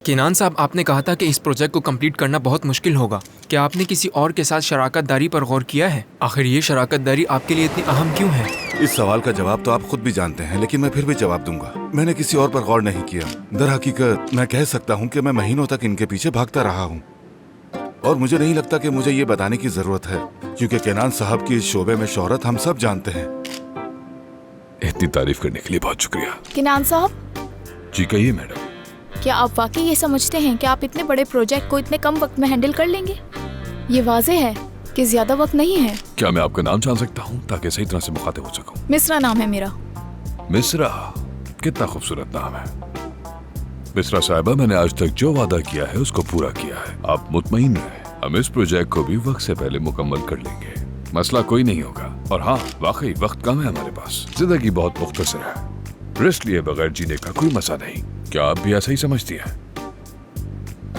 किनान साहब, आपने कहा था कि इस प्रोजेक्ट को कंप्लीट करना बहुत मुश्किल होगा। क्या आपने किसी और के साथ शराकत दारी पर गौर किया है? आखिर ये शराकत दारी आपके लिए इतनी अहम क्यों है? इस सवाल का जवाब तो आप खुद भी जानते हैं, लेकिन मैं फिर भी जवाब दूंगा। मैंने किसी और पर गौर नहीं किया। दरहकीकत मैं कह सकता हूँ कि मैं महीनों तक इनके पीछे भागता रहा हूँ और मुझे नहीं लगता कि मुझे ये बताने की जरूरत है, क्योंकि किनान साहब की इस शोबे में शोहरत हम सब जानते हैं। इतनी तारीफ करने के लिए बहुत शुक्रिया। किनान साहब, जी कहिए मैडम। क्या आप वाकई ये समझते हैं कि आप इतने बड़े प्रोजेक्ट को इतने कम वक्त में हैंडल कर लेंगे? ये वाजे है कि ज्यादा वक्त नहीं है। क्या मैं आपका नाम जान सकता हूँ ताकि सही तरह से मुखातिब हो सकूं? मिश्रा नाम है मेरा। मिश्रा, कितना खूबसूरत नाम है। मिश्रा साहिबा, मैंने आज तक जो वादा किया है उसको पूरा किया है। आप मुतमईन रहे, हम इस प्रोजेक्ट को भी वक्त से पहले मुकम्मल कर लेंगे। मसला कोई नहीं होगा। और हाँ, वाकई वक्त कम है हमारे पास। जिंदगी बहुत मुख्तसर है, रिस्क लिए बगैर जीने का कोई मजा नहीं। क्या आप भी ऐसा ही समझती हैं?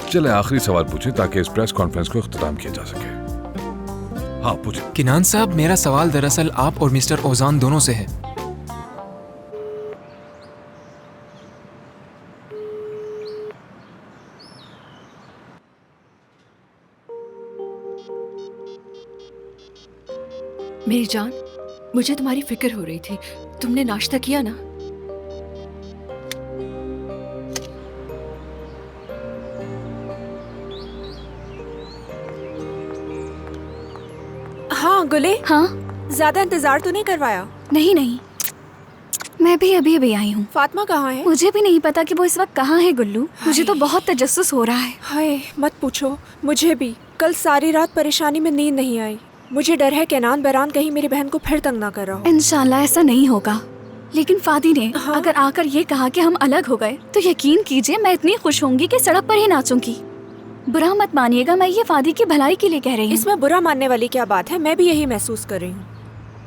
चले आखिरी सवाल पूछे ताकि इस प्रेस कॉन्फ्रेंस को इख्तिताम किया जा सके। हाँ पूछे। किनान साहब, मेरा सवाल दरअसल आप और मिस्टर ओजान दोनों से है। मेरी जान, मुझे तुम्हारी फिक्र हो रही थी। तुमने नाश्ता किया ना? हाँ गुले, हाँ? ज्यादा इंतजार तो नहीं करवाया? नहीं नहीं, मैं भी अभी अभी आई हूँ। फातिमा कहाँ है? मुझे भी नहीं पता कि वो इस वक्त कहाँ है गुल्लू। मुझे तो बहुत तजस्सुस हो रहा है। हाय मत पूछो, मुझे भी। कल सारी रात परेशानी में नींद नहीं आई। मुझे डर है किनान बहरान कहीं मेरी बहन को फिर तंग ना कर रहा हो। इंशाल्लाह ऐसा नहीं होगा। लेकिन फादी ने अगर आकर ये कहा कि हम अलग हो गए तो यकीन कीजिए मैं इतनी खुश होंगी कि सड़क पर ही नाचूंगी। बुरा मत मानिएगा, मैं ये फादी की भलाई के लिए कह रही हूँ। इसमें बुरा मानने वाली क्या बात है? मैं भी यही महसूस कर रही हूँ।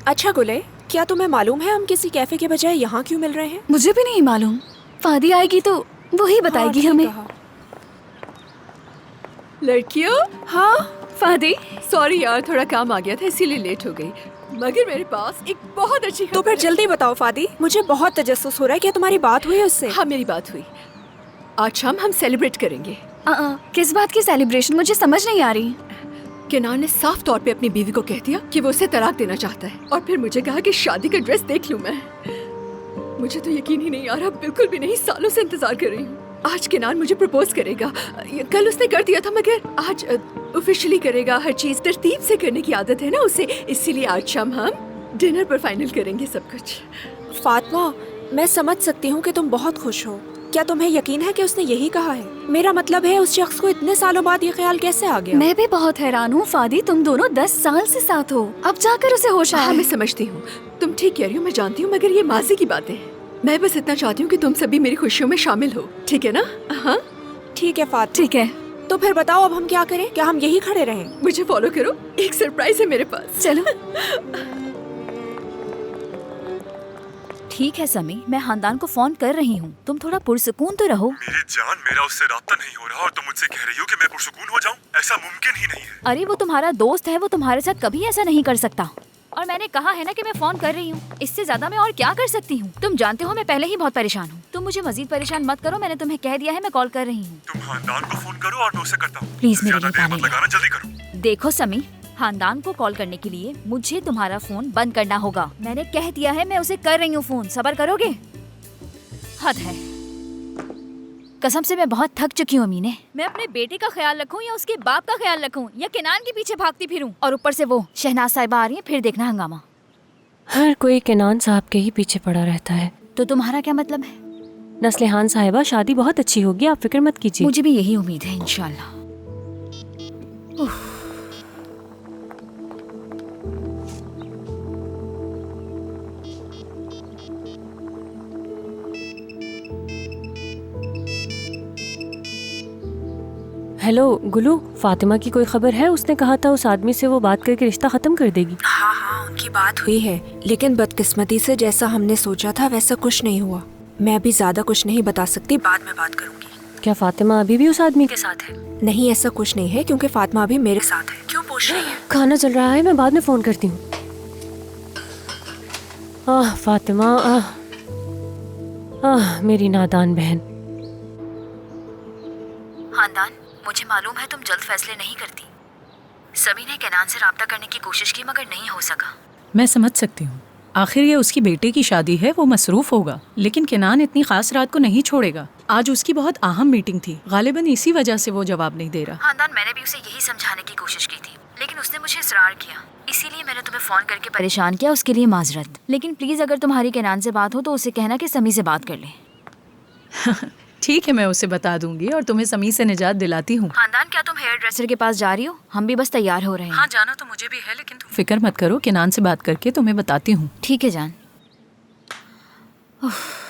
अच्छा गुले, क्या तुम्हें मालूम है हम किसी कैफे के बजाय यहाँ क्यों मिल रहे हैं? मुझे भी नहीं मालूम। फादी आएगी तो वो ही बताएगी हमें। लड़कियों, हाँ फादी, सॉरी यार, थोड़ा काम आ गया था इसीलिए लेट हो गई। मगर मेरे पास एक बहुत अच्छी तो फिर जल्दी बताओ फादी, मुझे बहुत तजस्सुस हो रहा है। क्या तुम्हारी बात हुई उससे? हाँ मेरी बात हुई। आज शाम हम सेलिब्रेट करेंगे। किस बात की सेलिब्रेशन? मुझे समझ नहीं आ रही। किनान ने साफ तौर पे अपनी बीवी को कह दिया कि वो उसे तलाक देना चाहता है और फिर मुझे कहा कि शादी का ड्रेस देख लूं मैं। मुझे तो यकीन ही नहीं आ रहा, बिल्कुल भी नहीं। सालों से इंतजार कर रही हूँ। आज किनान मुझे प्रपोज करेगा। कल उसने कर दिया था मगर आज ऑफिशियली करेगा। हर चीज तरतीब से करने की आदत है ना उसे, इसीलिए आज शाम हम डिनर पर फाइनल करेंगे सब कुछ। फातिमा, मैं समझ सकती हूँ कि तुम बहुत खुश हो। क्या तुम्हें यकीन है कि उसने यही कहा है? मेरा मतलब है उस शख्स को इतने सालों बाद ये ख्याल कैसे आ गया? मैं भी बहुत हैरान हूँ फादी, तुम दोनों 10 साल से साथ हो, अब जाकर उसे होश आया। हाँ मैं समझती हूँ, तुम ठीक कह रही हो, मैं जानती हूँ, मगर ये माजी की बातें हैं। मैं बस इतना चाहती हूँ कि तुम सभी मेरी खुशियों में शामिल हो, ठीक है ना? हाँ ठीक है फातिमा। ठीक है, तो फिर बताओ अब हम क्या करें? क्या हम यही खड़े रहें? मुझे फॉलो करो, एक सरप्राइज है मेरे पास। चलो। ठीक है समी, मैं खानदान को फोन कर रही हूँ। तुम थोड़ा पुरसुकून तो रहो। मेरी जान, मेरा उससे राब्ता नहीं हो रहा और तुम मुझसे कह रही हो कि मैं पुरसुकून हो जाऊं? ऐसा मुमकिन ही नहीं है। अरे वो तुम्हारा दोस्त है, वो तुम्हारे साथ कभी ऐसा नहीं कर सकता। और मैंने कहा है ना कि मैं फोन कर रही हूँ, इससे ज्यादा मैं और क्या कर सकती हूँ? तुम जानते हो मैं पहले ही बहुत परेशान हूँ। तुम मुझे मजीद परेशान मत करो, मैंने तुम्हें कह दिया है मैं कॉल कर रही हूँ। तुम खानदान को फोन करो और मैं उसे करता हूँ। प्लीज मेरे ज्यादा लिए देर पानी मत लगाना, जल्दी करो। देखो समी, खानदान को कॉल करने के लिए मुझे तुम्हारा फोन बंद करना होगा। मैंने कह दिया है मैं उसे कर रही हूँ फोन, सब्र करोगे? हद है, कसम से मैं बहुत थक चुकी हूँ अमीने। मैं अपने बेटे का ख्याल रखूँ या उसके बाप का ख्याल रखूँ या किनान के पीछे भागती फिरूँ? और ऊपर से वो शहनाज साहिबा आ रही है, फिर देखना हंगामा। हर कोई किनान साहब के ही पीछे पड़ा रहता है। तो तुम्हारा क्या मतलब है? नस्लिहान साहिबा, शादी बहुत अच्छी होगी, आप फिक्र मत कीजिए। मुझे भी यही उम्मीद है इंशाल्लाह। हेलो गुलू, फातिमा की कोई खबर है? उसने कहा था उस आदमी से वो बात करके रिश्ता खत्म कर देगी। हाँ, उनकी बात हुई है, लेकिन बदकिस्मती से जैसा हमने सोचा था वैसा कुछ नहीं हुआ। मैं अभी ज्यादा कुछ नहीं बता सकती, बाद में बात करूंगी। क्या फातिमा अभी भी उस आदमी के साथ है? नहीं, ऐसा कुछ नहीं है क्योंकि फातिमा अभी मेरे साथ है। क्यों पूछ रही है? खाना चल रहा है, मैं बाद में फोन करती हूँ। फातिमा, मेरी नादान बहन। खानदान, मुझे मालूम है तुम जल्द फैसले नहीं करती। सभी ने केनान से राब्ता करने की कोशिश की मगर नहीं हो सका। मैं समझ सकती हूँ, आखिर ये उसकी बेटे की शादी है, वो मसरूफ होगा, लेकिन केनान इतनी खास रात को नहीं छोड़ेगा। आज उसकी बहुत अहम मीटिंग थी, गालिबन इसी वजह से वो जवाब नहीं दे रहा। खानदान, मैंने भी उसे यही समझाने की कोशिश की थी लेकिन उसने मुझे इसरार किया, इसीलिए मैंने तुम्हें फोन करके परेशान किया। उसके लिए माजरत, लेकिन प्लीज अगर तुम्हारी केनान से बात हो तो उसे कहना कि समी से बात कर ले। ठीक है, मैं उसे बता दूंगी और तुम्हें समी से निजात दिलाती हूँ। खानदान, क्या तुम हेयर ड्रेसर के पास जा रही हो? हम भी बस तैयार हो रहे हैं। हाँ, जाना तो मुझे भी है, लेकिन तुम फिक्र मत करो, केनान से बात करके तुम्हें बताती हूँ। ठीक है जान। उफ।